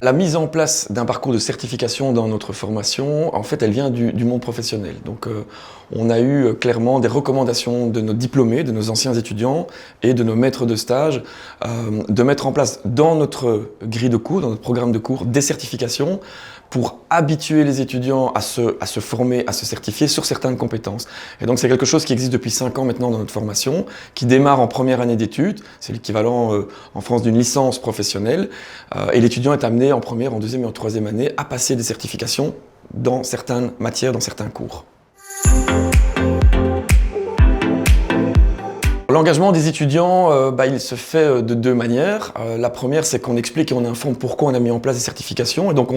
La mise en place d'un parcours de certification dans notre formation, en fait, elle vient du monde professionnel. Donc, on a eu clairement des recommandations de nos diplômés, de nos anciens étudiants et de nos maîtres de stage de mettre en place dans notre grille de cours, dans notre programme de cours, des certifications pour habituer les étudiants à se former, à se certifier sur certaines compétences. Et donc c'est quelque chose qui existe depuis 5 ans maintenant dans notre formation, qui démarre en première année d'études, c'est l'équivalent en France d'une licence professionnelle, et l'étudiant est amené en première, en deuxième et en troisième année à passer des certifications dans certaines matières, dans certains cours. L'engagement des étudiants, il se fait de 2 manières. La première, c'est qu'on explique et on informe pourquoi on a mis en place des certifications. Et donc,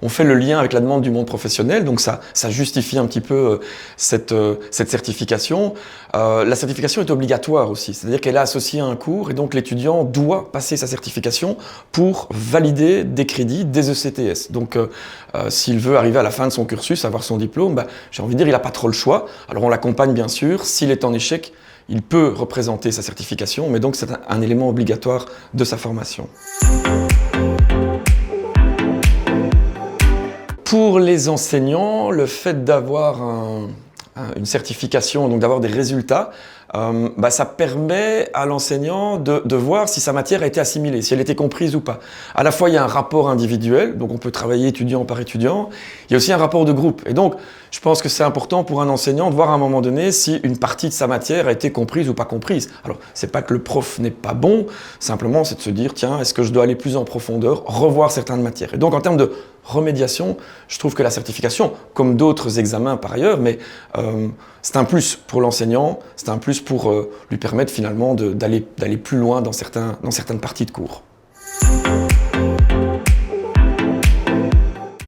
on fait le lien avec la demande du monde professionnel. Donc, ça justifie un petit peu cette certification. La certification est obligatoire aussi. C'est-à-dire qu'elle est associée à un cours. Et donc, l'étudiant doit passer sa certification pour valider des crédits des ECTS. Donc, s'il veut arriver à la fin de son cursus, avoir son diplôme, j'ai envie de dire, il n'a pas trop le choix. Alors, on l'accompagne, bien sûr. S'il est en échec, il peut représenter sa certification, mais donc c'est un élément obligatoire de sa formation. Pour les enseignants, le fait d'avoir une certification, donc d'avoir des résultats, ça permet à l'enseignant de voir si sa matière a été assimilée, si elle a été comprise ou pas. À la fois, il y a un rapport individuel, donc on peut travailler étudiant par étudiant. Il y a aussi un rapport de groupe. Et donc, je pense que c'est important pour un enseignant de voir à un moment donné si une partie de sa matière a été comprise ou pas comprise. Alors, c'est pas que le prof n'est pas bon, simplement c'est de se dire, tiens, est-ce que je dois aller plus en profondeur, revoir certaines matières. Et donc, en termes de remédiation, je trouve que la certification, comme d'autres examens par ailleurs, mais c'est un plus pour l'enseignant, c'est un plus pour lui permettre finalement d'aller plus loin dans certaines parties de cours.